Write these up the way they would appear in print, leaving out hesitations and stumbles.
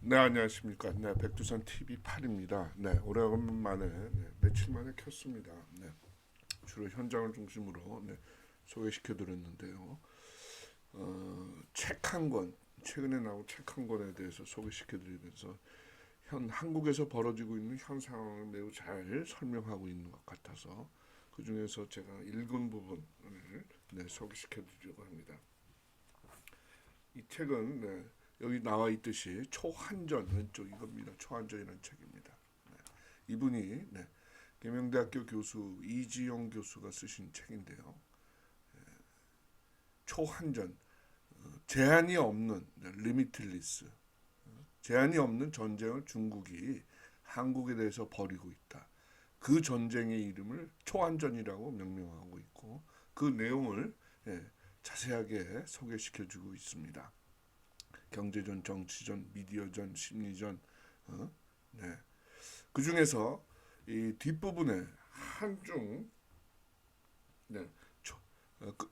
네, 안녕하십니까. 네, 백두산 TV 8입니다. 네, 오래간만에 며칠 만에 켰습니다. 네, 주로 현장을 중심으로 소개시켜 드렸는데요. 책 한 권, 최근에 나온 책 한 권에 대해서 소개시켜 드리면서 현 한국에서 벌어지고 있는 현 상황을 매우 잘 설명하고 있는 것 같아서 그 중에서 제가 읽은 부분을 소개시켜 드리려고 합니다. 이 책은 여기 나와 있듯이 초한전 왼쪽 이겁니다. 초한전이라는 책입니다. 이분이 계명대학교 교수 이지용 교수가 쓰신 책인데요. 초한전 제한이 없는 리미틀리스 제한이 없는 전쟁을 중국이 한국에 대해서 벌이고 있다. 그 전쟁의 이름을 초한전이라고 명명하고 있고 그 내용을 자세하게 소개시켜주고 있습니다. 경제전, 정치전, 미디어전, 심리전, 네. 그 중에서 이 뒷부분에 한중, 네, 그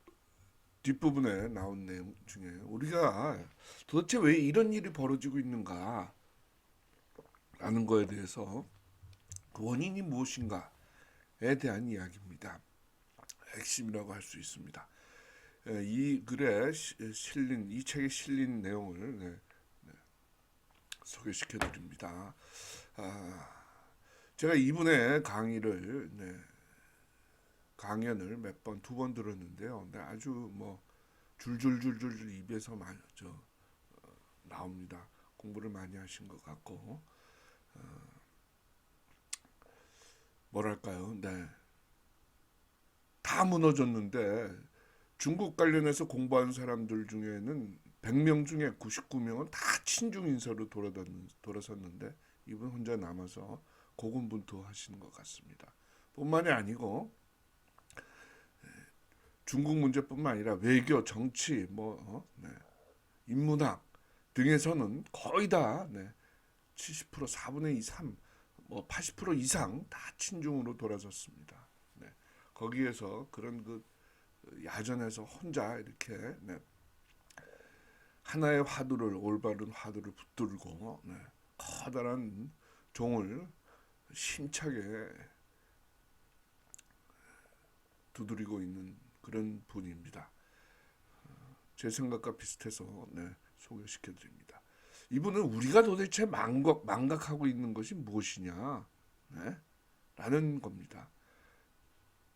뒷부분에 나온 내용 중에 우리가 도대체 왜 이런 일이 벌어지고 있는가 라는 거에 대해서 그 원인이 무엇인가에 대한 이야기입니다. 핵심이라고 할 수 있습니다. 이 글에 실린 이 책에 실린 내용을 소개시켜 드립니다. 제가 이분의 강연을 몇 번, 두 번 들었는데요. 아주 뭐 줄줄줄줄 입에서 나옵니다. 공부를 많이 하신 것 같고 뭐랄까요? 다 무너졌는데 중국 관련해서 공부한 사람들 중에는 100명 중에 99명은 다 친중 인사로 돌아섰는데 이분 혼자 남아서 고군분투하시는 것 같습니다. 뿐만이 아니고 중국 문제뿐만 아니라 외교, 정치, 인문학 등에서는 거의 다 70% 4분의 2, 3, 80% 이상 다 친중으로 돌아섰습니다. 거기에서 그런 그 야전에서 혼자 이렇게 하나의 화두를 올바른 화두를 붙들고 커다란 종을 힘차게 두드리고 있는 그런 분입니다. 제 생각과 비슷해서 소개시켜 드립니다. 이분은 우리가 도대체 망각하고 있는 것이 무엇이냐 라는 겁니다.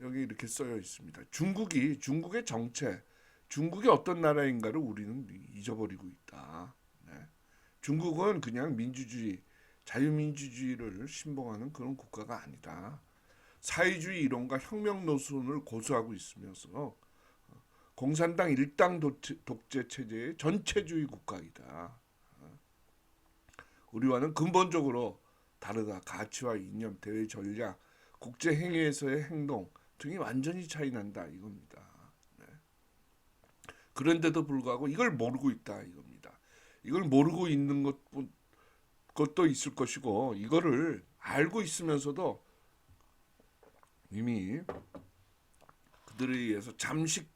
여기 이렇게 쓰여 있습니다. 중국의 정체, 중국이 어떤 나라인가를 우리는 잊어버리고 있다. 중국은 그냥 민주주의, 자유민주주의를 신봉하는 그런 국가가 아니다. 사회주의 이론과 혁명 노선을 고수하고 있으면서 공산당 일당 독재 체제의 전체주의 국가이다. 우리와는 근본적으로 다르다. 가치와 이념, 대외 전략, 국제 행위에서의 행동 등이 완전히 차이 난다 이겁니다. 그런데도 불구하고 이걸 모르고 있다 이겁니다. 이걸 모르고 있는 것도 있을 것이고 이거를 알고 있으면서도 이미 그들에 의해서 잠식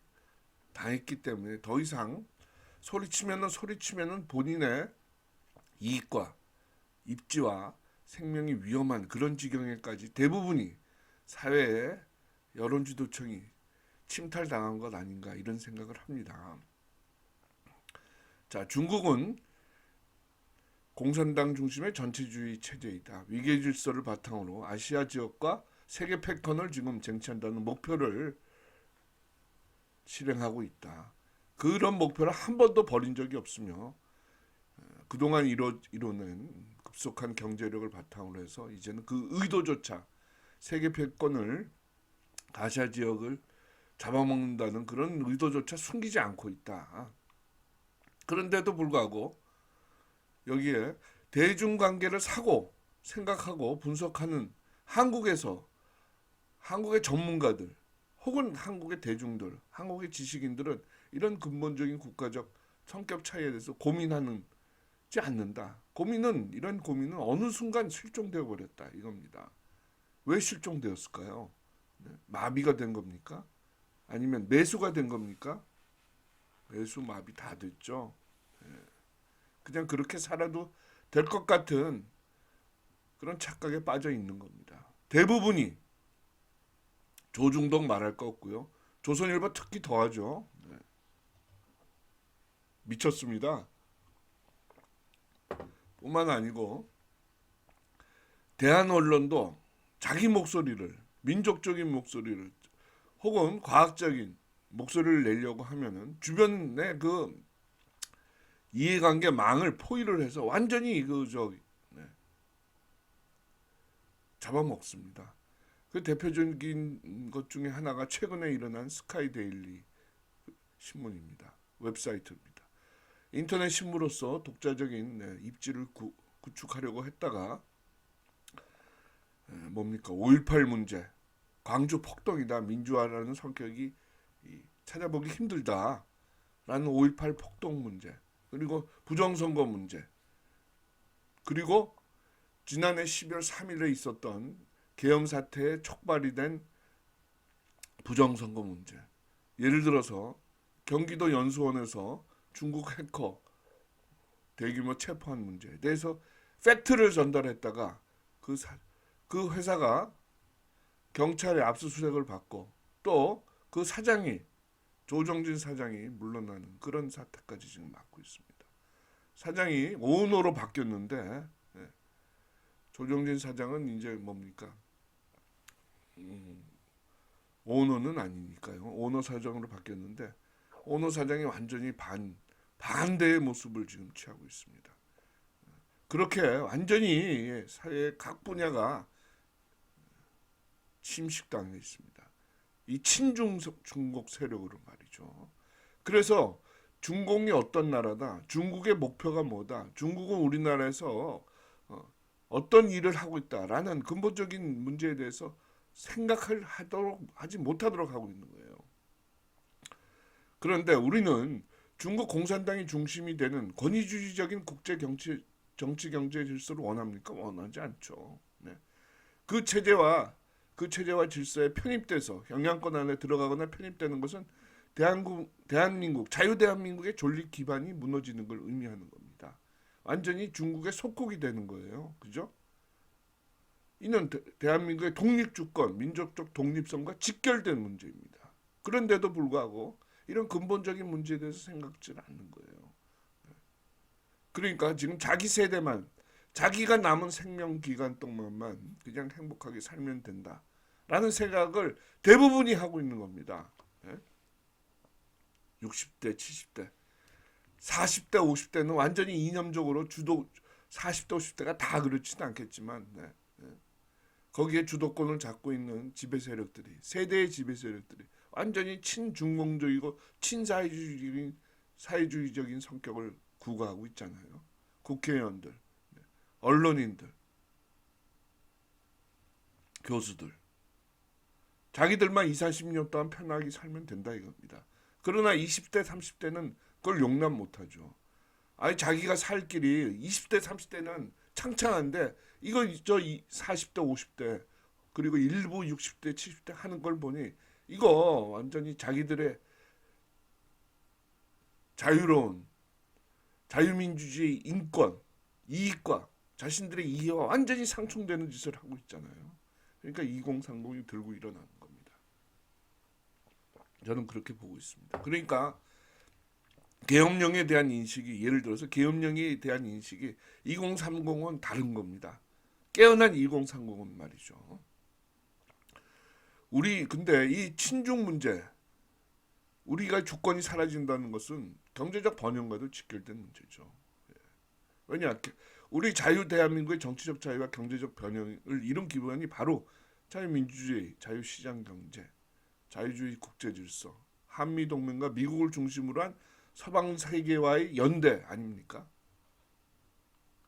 당했기 때문에 더 이상 소리치면은 본인의 이익과 입지와 생명이 위험한 그런 지경에까지 대부분이 사회의 여론주도층이 침탈당한 것 아닌가 이런 생각을 합니다. 자, 중국은 공산당 중심의 전체주의 체제이다. 위계 질서를 바탕으로 아시아 지역과 세계 패권을 지금 쟁취한다는 목표를 실행하고 있다. 그런 목표를 한 번도 버린 적이 없으며 그동안 이뤄낸 급속한 경제력을 바탕으로 해서 이제는 그 의도조차 세계 패권을 아시아 지역을 잡아먹는다는 그런 의도조차 숨기지 않고 있다. 그런데도 불구하고 여기에 대중관계를 생각하고 분석하는 한국의 전문가들 혹은 한국의 대중들, 한국의 지식인들은 이런 근본적인 국가적 성격 차이에 대해서 고민하지 않는다. 이런 고민은 어느 순간 실종되어 버렸다 이겁니다. 왜 실종되었을까요? 마비가 된 겁니까? 아니면 매수가 된 겁니까? 매수 마비 다 됐죠. 그냥 그렇게 살아도 될 것 같은 그런 착각에 빠져 있는 겁니다. 대부분이 조중동 말할 거 없고요. 조선일보 특히 더하죠. 네. 미쳤습니다. 뿐만 아니고 대한 언론도 자기 목소리를, 민족적인 목소리를 혹은 과학적인 목소리를 내려고 하면은 주변의 그 이해관계 망을 포위를 해서 완전히 네, 잡아먹습니다. 그 대표적인 것 중에 하나가 최근에 일어난 스카이데일리 신문입니다. 웹사이트입니다. 인터넷 신문으로서 독자적인 입지를 구축하려고 했다가 뭡니까? 5.18 문제, 광주 폭동이다, 민주화라는 성격이 찾아보기 힘들다라는 5.18 폭동 문제, 그리고 부정선거 문제, 그리고 지난해 12월 3일에 있었던 계엄 사태에 촉발이 된 부정선거 문제. 예를 들어서 경기도 연수원에서 중국 해커 대규모 체포한 문제에 대해서 팩트를 전달했다가 그 회사가 경찰의 압수수색을 받고 또 그 사장이 조정진 사장이 물러나는 그런 사태까지 지금 맡고 있습니다. 사장이 오너로 바뀌었는데 조정진 사장은 이제 뭡니까? 오너는 아니니까요. 오너 사장으로 바뀌었는데 오너 사장이 완전히 반대의 모습을 지금 취하고 있습니다. 그렇게 완전히 사회 각 분야가 침식당해 있습니다. 이 친중국 세력으로 말이죠. 그래서 중공이 어떤 나라다, 중국의 목표가 뭐다, 중국은 우리나라에서 어떤 일을 하고 있다라는 근본적인 문제에 대해서 생각을 하지 못하도록 하고 있는 거예요. 그런데 우리는 중국 공산당이 중심이 되는 권위주의적인 국제 정치 경제 질서를 원합니까? 원하지 않죠. 네. 그 체제와 질서에 편입돼서 영향권 안에 들어가거나 편입되는 것은 대한민국, 자유대한민국의 존립 기반이 무너지는 걸 의미하는 겁니다. 완전히 중국의 속국이 되는 거예요. 그죠? 이는 대한민국의 독립주권, 민족적 독립성과 직결된 문제입니다. 그런데도 불구하고 이런 근본적인 문제에 대해서 생각지 않는 거예요. 그러니까 지금 자기 세대만, 자기가 남은 생명 기간 동안만 그냥 행복하게 살면 된다라는 생각을 대부분이 하고 있는 겁니다. 60대, 70대, 40대, 50대는 완전히 이념적으로 40대, 50대가 다 그렇지는 않겠지만 거기에 주도권을 잡고 있는 지배 세력들이, 세대의 지배 세력들이 완전히 친중공적이고 사회주의적인 성격을 구가하고 있잖아요. 국회의원들, 언론인들, 교수들. 자기들만 20, 30년 동안 편하게 살면 된다 이겁니다. 그러나 20대, 30대는 그걸 용납 못하죠. 아니 자기가 살 길이 20대, 30대는 창창한데 이거 40대, 50대 그리고 일부 60대, 70대 하는 걸 보니 이거 완전히 자기들의 자유로운 자유민주주의 인권, 이익과 자신들의 이해와 완전히 상충되는 짓을 하고 있잖아요. 그러니까 2030이 들고 일어나는 겁니다. 저는 그렇게 보고 있습니다. 그러니까 계엄령에 대한 인식이, 예를 들어서 계엄령에 대한 인식이 2030은 다른 겁니다. 깨어난 2030은 말이죠. 근데 이 친중 문제, 우리가 주권이 사라진다는 것은 경제적 번영과도 직결된 문제죠. 왜냐, 우리 대한민국의 정치적 자유와 경제적 번영을 이룬 기반이 바로 자유민주주의, 자유시장경제, 자유주의 국제질서, 한미동맹과 미국을 중심으로 한 서방 세계와의 연대 아닙니까?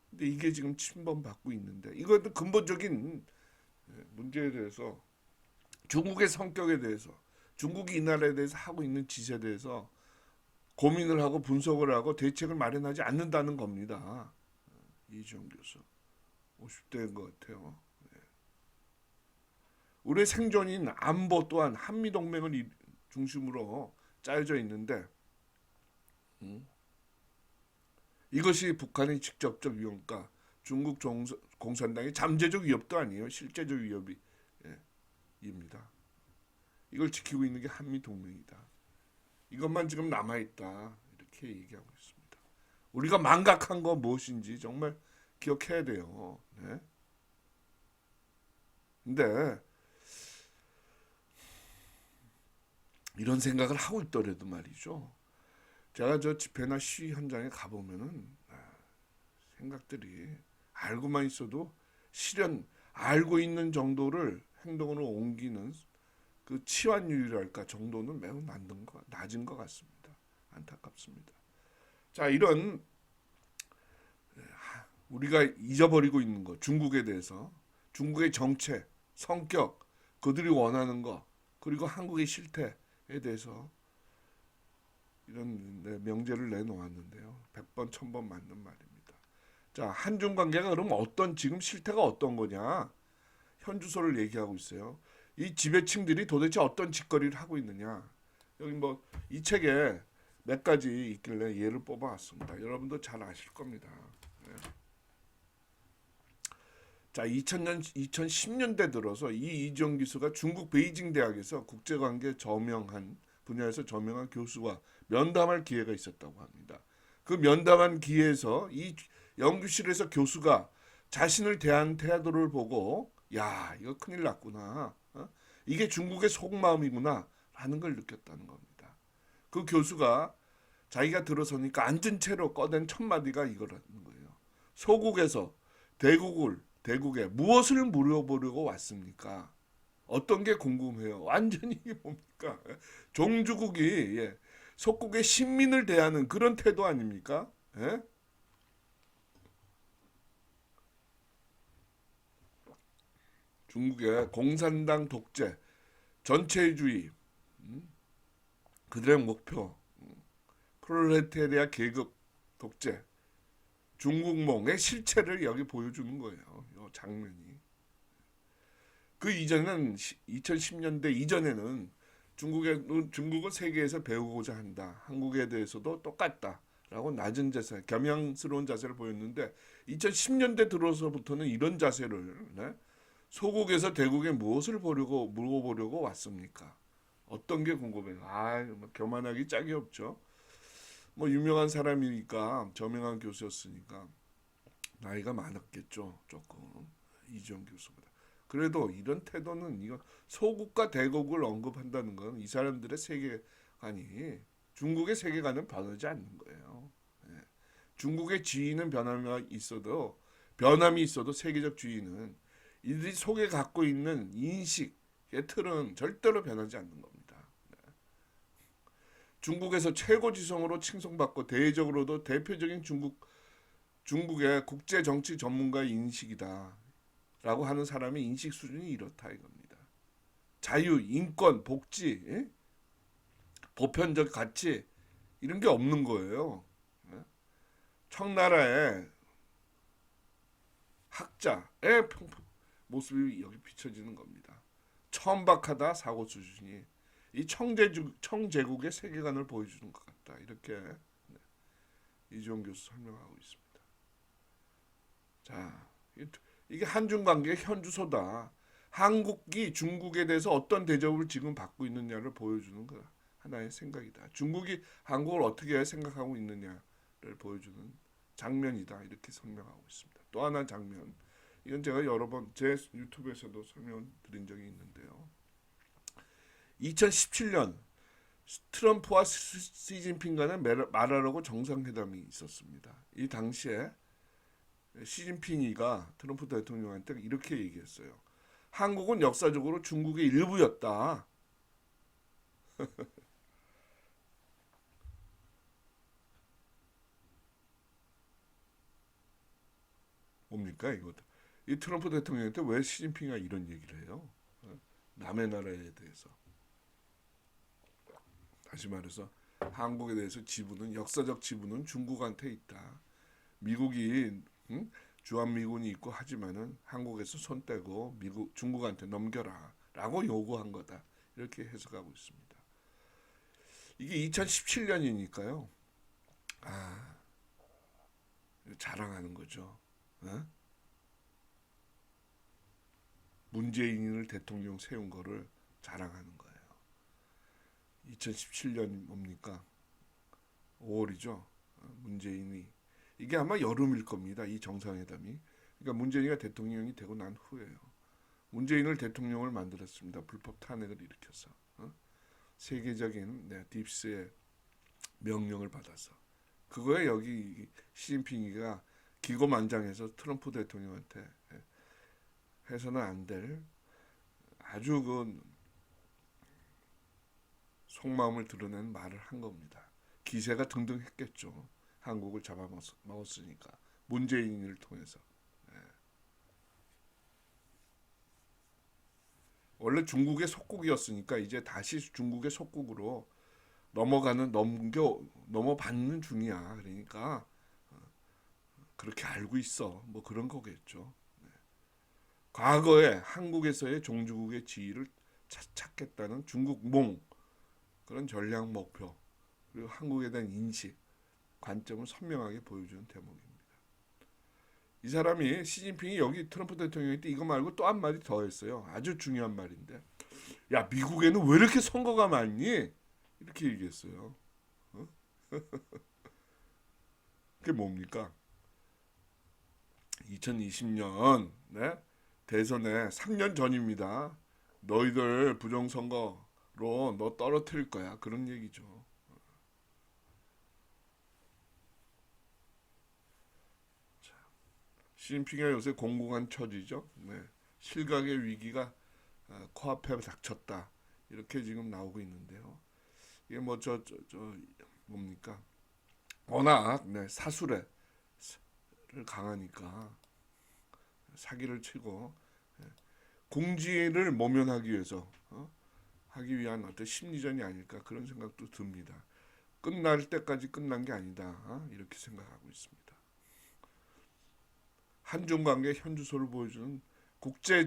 근데 이게 지금 침범받고 있는데 이것도 근본적인 문제에 대해서 중국의 성격에 대해서 중국이 이 나라에 대해서 하고 있는 짓에 대해서 고민을 하고 분석을 하고 대책을 마련하지 않는다는 겁니다. 이지영 교수 50대인 것 같아요. 우리의 생존인 안보 또한 한미동맹을 중심으로 짜여져 있는데 이것이 북한의 직접적 위협과 중국 공산당이 잠재적 위협도 아니에요. 실제적 위협이 입니다. 이걸 지키고 있는 게 한미 동맹이다. 이것만 지금 남아 있다. 이렇게 얘기하고 있습니다. 우리가 망각한 거 무엇인지 정말 기억해야 돼요. 네. 근데 이런 생각을 하고 있더라도 말이죠. 제가 저 집회나 시위 현장에 가보면은 생각들이 알고만 있어도 실현 알고 있는 정도를 행동으로 옮기는 그 치환율이랄까 정도는 매우 낮은 것 같습니다. 안타깝습니다. 자, 이런 우리가 잊어버리고 있는 것, 중국에 대해서 중국의 정체, 성격, 그들이 원하는 것, 그리고 한국의 실태에 대해서 이런 명제를 내놓았는데요. 100번, 1000번 맞는 말입니다. 자, 한중 관계가 그럼 지금 실태가 어떤 거냐? 현주소를 얘기하고 있어요. 이 지배층들이 도대체 어떤 짓거리를 하고 있느냐? 여기 뭐 이 책에 몇 가지 있길래 예를 뽑아왔습니다. 여러분도 잘 아실 겁니다. 네. 자, 2010년대 들어서 이정 교수가 중국 베이징 대학에서 국제관계 분야에서 저명한 교수와 면담할 기회가 있었다고 합니다. 그 면담한 기회에서 이 연구실에서 교수가 자신을 대한 태도를 보고 야, 이거 큰일 났구나. 이게 중국의 속마음이구나 라는 걸 느꼈다는 겁니다. 그 교수가 자기가 들어서니까 앉은 채로 꺼낸 첫 마디가 이거라는 거예요. 소국에서 대국에 무엇을 물어보려고 왔습니까? 어떤 게 궁금해요? 완전히 이게 뭡니까? 종주국이 속국의 식민을 대하는 그런 태도 아닙니까? 예? 중국의 공산당 독재, 전체주의, 그들의 목표, 프롤레타리아 계급 독재, 중국몽의 실체를 여기 보여주는 거예요. 이 장면이. 그 이전에는 2010년대 이전에는 중국은 세계에서 배우고자 한다. 한국에 대해서도 똑같다라고 낮은 자세, 겸양스러운 자세를 보였는데 2010년대 들어서부터는 이런 자세를 소국에서 대국에 무엇을 물어보려고 왔습니까? 어떤 게 궁금해요? 뭐 교만하기 짝이 없죠. 뭐 유명한 사람이니까 저명한 교수였으니까 나이가 많았겠죠. 조금 이지영 교수보다. 그래도 이런 태도는 이건 소국과 대국을 언급한다는 건 이 사람들의 세계관이 중국의 세계관은 변하지 않는 거예요. 중국의 지위는 변함이 있어도 세계적 지위는 이들이 속에 갖고 있는 인식의 틀은 절대로 변하지 않는 겁니다. 중국에서 최고 지성으로 칭송받고 대외적으로도 대표적인 중국의 국제 정치 전문가의 인식이다. 라고 하는 사람의 인식 수준이 이렇다 이겁니다. 자유, 인권, 복지, 보편적 가치 이런 게 없는 거예요. 청나라의 학자의 모습이 여기 비춰지는 겁니다. 천박하다 사고 수준이 이 청제국의 세계관을 보여주는 것 같다. 이렇게 이지용 교수 설명하고 있습니다. 자, 이게 한중 관계의 현주소다. 한국이 중국에 대해서 어떤 대접을 지금 받고 있느냐를 보여주는 거 하나의 생각이다. 중국이 한국을 어떻게 생각하고 있느냐를 보여주는 장면이다. 이렇게 설명하고 있습니다. 또 하나 장면. 이건 제가 여러 번 제 유튜브에서도 설명드린 적이 있는데요. 2017년 트럼프와 시진핑 간에 말하라고 정상회담이 있었습니다. 이 당시에 시진핑이가 트럼프 대통령한테 이렇게 얘기했어요. 한국은 역사적으로 중국의 일부였다. 뭡니까 이거? 이 트럼프 대통령한테 왜 시진핑이 이런 얘기를 해요? 남의 나라에 대해서. 다시 말해서 한국에 대해서 역사적 지분은 중국한테 있다. 미국이 주한미군이 있고 하지만은 한국에서 손 떼고 중국한테 넘겨라라고 요구한 거다. 이렇게 해석하고 있습니다. 이게 2017년이니까요. 자랑하는 거죠. 문재인을 대통령 세운 거를 자랑하는 거예요. 2017년 뭡니까? 5월이죠. 문재인이 이게 아마 여름일 겁니다. 이 정상회담이. 그러니까 문재인이가 대통령이 되고 난 후에요. 문재인을 대통령을 만들었습니다. 불법 탄핵을 일으켜서 세계적인 딥스의 명령을 받아서 그거에 여기 시진핑이가 기고만장해서 트럼프 대통령한테 해서는 안 될 아주 그 속마음을 드러낸 말을 한 겁니다. 기세가 등등했겠죠. 한국을 잡아먹었으니까 문재인을 통해서. 원래 중국의 속국이었으니까 이제 다시 중국의 속국으로 넘어받는 중이야. 그러니까 그렇게 알고 있어. 뭐 그런 거겠죠. 과거에 한국에서의 종주국의 지위를 찾겠다는 중국몽 그런 전략 목표 그리고 한국에 대한 인식 관점을 선명하게 보여주는 대목입니다. 이 사람이 시진핑이 여기 트럼프 대통령일 때 이거 말고 또 한 마디 더 했어요. 아주 중요한 말인데 야 미국에는 왜 이렇게 선거가 많니? 이렇게 얘기했어요. 그게 뭡니까? 2020년 대선에 3년 전입니다. 너희들 부정선거로 너 떨어뜨릴 거야. 그런 얘기죠. 시진핑이 요새 공공한 처지죠. 실각의 위기가 코앞에 닥쳤다. 이렇게 지금 나오고 있는데요. 이게 뭐 뭡니까? 워낙 사술에 강하니까 사기를 치고 공지를 모면하기 위해서 하기 위한 어떤 심리전이 아닐까 그런 생각도 듭니다. 끝날 때까지 끝난 게 아니다 이렇게 생각하고 있습니다. 한중 관계 현주소를 보여주는 국제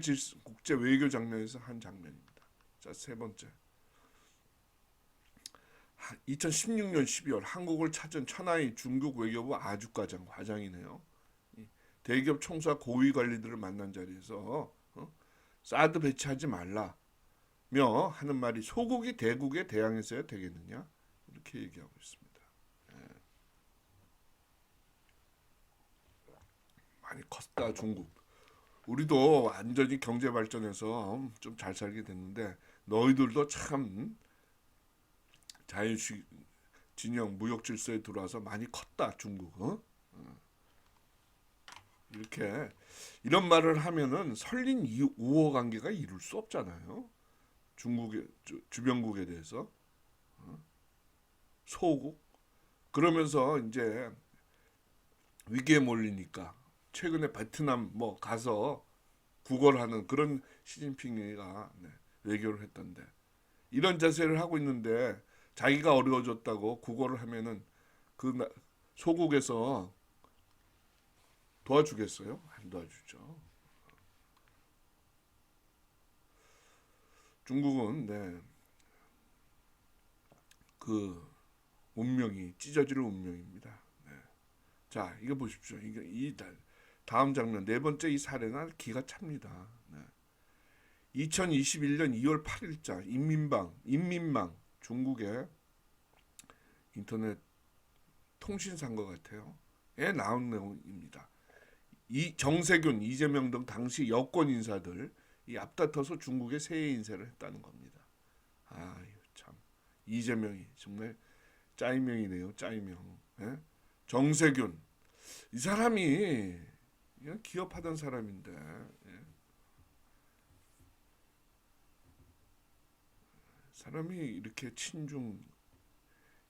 외교 장면에서 한 장면입니다. 자, 세 번째. 2016년 12월 한국을 찾은 천하의 중국 외교부 과장이네요. 대기업 총수와 고위 관리들을 만난 자리에서 사드 배치하지 말라며 하는 말이 소국이 대국에 대항해서야 되겠느냐 이렇게 얘기하고 있습니다. 많이 컸다 중국. 우리도 완전히 경제 발전해서 좀 잘 살게 됐는데 너희들도 참 자유주의 진영 무역 질서에 들어와서 많이 컸다 중국. 이렇게 이런 말을 하면은 설린 우호 관계가 이룰 수 없잖아요. 중국의 주변국에 대해서 소국 그러면서 이제 위기에 몰리니까 최근에 베트남 뭐 가서 구걸하는 그런 시진핑이가 외교를 했던데 이런 자세를 하고 있는데 자기가 어려워졌다고 구걸을 하면은 그 소국에서 도와주겠어요? 안 도와주죠. 중국은 그 운명이 찢어지는 운명입니다. 자, 이거 보십시오. 이 다음 장면 네 번째 이 사례는 기가 찹니다. 2021년 2월 8일자 인민망 중국의 인터넷 통신사인 것 같아요. 에 나온 내용입니다. 이 정세균, 이재명 등 당시 여권 인사들 이 앞다퉈서 중국의 새해 인사를 했다는 겁니다. 아, 참 이재명이 정말 짜이명이네요. 짜이명. 정세균 이 사람이 기업하던 사람인데 사람이 이렇게 친중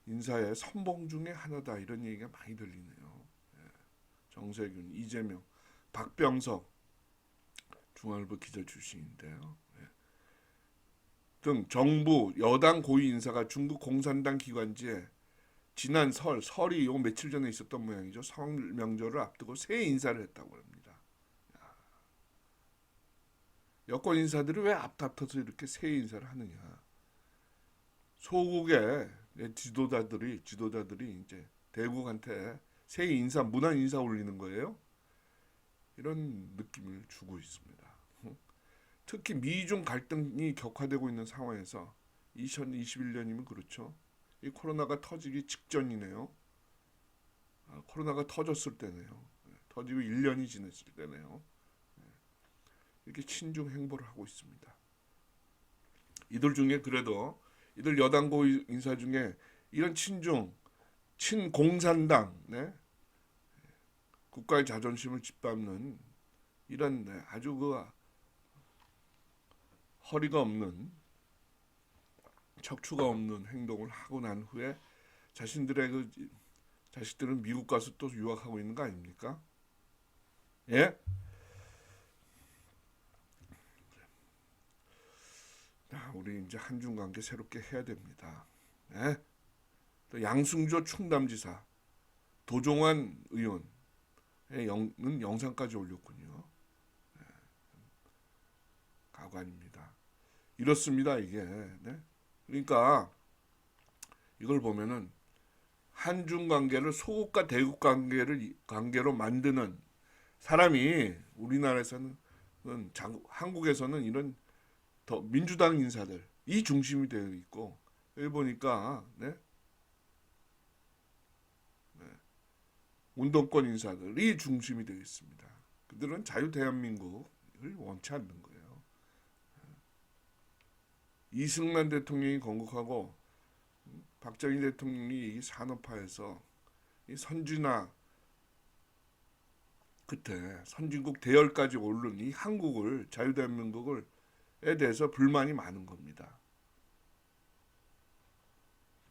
인사의 선봉 중에 하나다 이런 얘기가 많이 들리네요. 정세균, 이재명, 박병석 중앙일보 기자 출신인데요. 등 정부 여당 고위 인사가 중국 공산당 기관지에 지난 설이 요 며칠 전에 있었던 모양이죠. 설 명절을 앞두고 새해 인사를 했다고 합니다. 여권 인사들이 왜 앞다퉈서 이렇게 새해 인사를 하느냐? 소국의 지도자들이 이제 대국한테 새해 인사, 문안 인사 올리는 거예요. 이런 느낌을 주고 있습니다. 특히 미중 갈등이 격화되고 있는 상황에서 2021년이면 그렇죠. 이 코로나가 터지기 직전이네요. 코로나가 터졌을 때네요. 터지고 1년이 지났을 때네요. 이렇게 친중 행보를 하고 있습니다. 이들 중에 그래도 이들 여당 고위 인사 중에 이런 친중, 친공산당, 네? 국가의 자존심을 짓밟는 이런 아주 그 허리가 없는 척추가 없는 행동을 하고 난 후에 자신들의 그 자식들은 미국 가서 또 유학하고 있는 거 아닙니까? 예? 우리 이제 한중 관계 새롭게 해야 됩니다. 예? 또 양승조 충남지사, 도종환 의원은 영상까지 올렸군요. 예. 가관입니다. 이렇습니다 이게. 네? 그러니까 이걸 보면은 한중 관계를 소국과 대국 관계로 만드는 사람이 우리나라에서는 한국에서는 이런 더 민주당 인사들 이 중심이 되어 있고 여기 보니까 네? 운동권 인사들이 중심이 되어 있습니다. 그들은 자유 대한민국을 원치 않는 거예요. 이승만 대통령이 건국하고 박정희 대통령이 이 산업화해서 이 선진화 끝에 선진국 대열까지 오른 이 한국을 자유 대한민국을 에 대해서 불만이 많은 겁니다.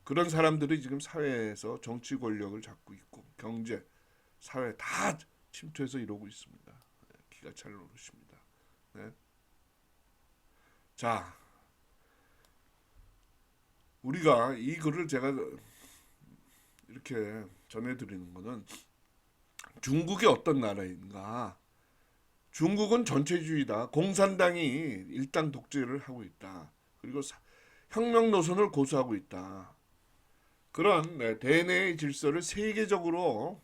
그런 사람들이 지금 사회에서 정치 권력을 잡고 있고 경제, 사회 다 침투해서 이러고 있습니다. 기가 찰 노릇입니다. 네. 자, 우리가 이 글을 제가 이렇게 전해드리는 것은 중국이 어떤 나라인가? 중국은 전체주의다. 공산당이 일당 독재를 하고 있다. 그리고 혁명 노선을 고수하고 있다. 그런 대내의 질서를 세계적으로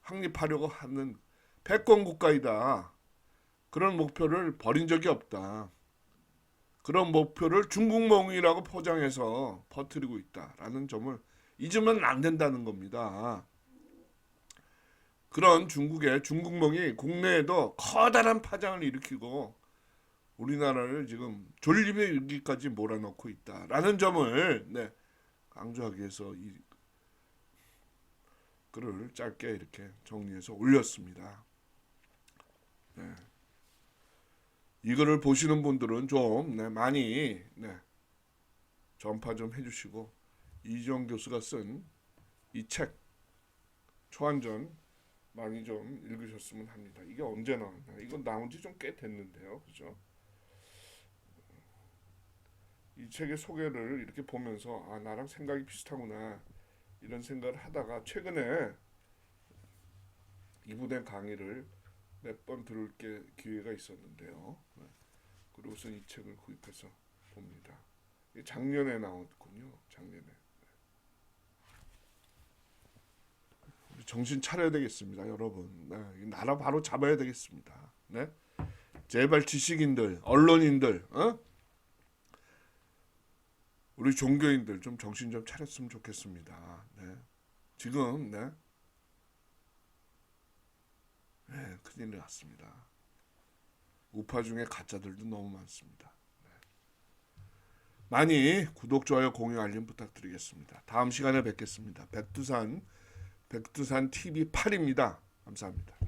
확립하려고 하는 패권 국가이다. 그런 목표를 버린 적이 없다. 그런 목표를 중국몽이라고 포장해서 퍼뜨리고 있다라는 점을 잊으면 안 된다는 겁니다. 그런 중국의 중국몽이 국내에도 커다란 파장을 일으키고 우리나라를 지금 존립의 위기까지 몰아넣고 있다라는 점을 강조하기 위해서 이 글을 짧게 이렇게 정리해서 올렸습니다. 네. 이 글을 보시는 분들은 좀 많이 전파 좀 해주시고 이지영 교수가 쓴 이 책 초안전 많이 좀 읽으셨으면 합니다. 이게 언제 나왔나? 이건 나온 지 좀 꽤 됐는데요. 그죠? 이 책의 소개를 이렇게 보면서 나랑 생각이 비슷하구나 이런 생각을 하다가 최근에 이부된 강의를 몇 번 들을 기회가 있었는데요. 그리고서 이 책을 구입해서 봅니다. 작년에 나왔군요. 작년에. 정신 차려야 되겠습니다, 여러분. 나라 바로 잡아야 되겠습니다. 네? 제발 지식인들, 언론인들, 우리 종교인들 좀 정신 좀 차렸으면 좋겠습니다. 네. 지금 큰일 났습니다. 우파 중에 가짜들도 너무 많습니다. 많이 구독, 좋아요, 공유, 알림 부탁드리겠습니다. 다음 시간에 뵙겠습니다. 백두산 TV 8입니다. 감사합니다.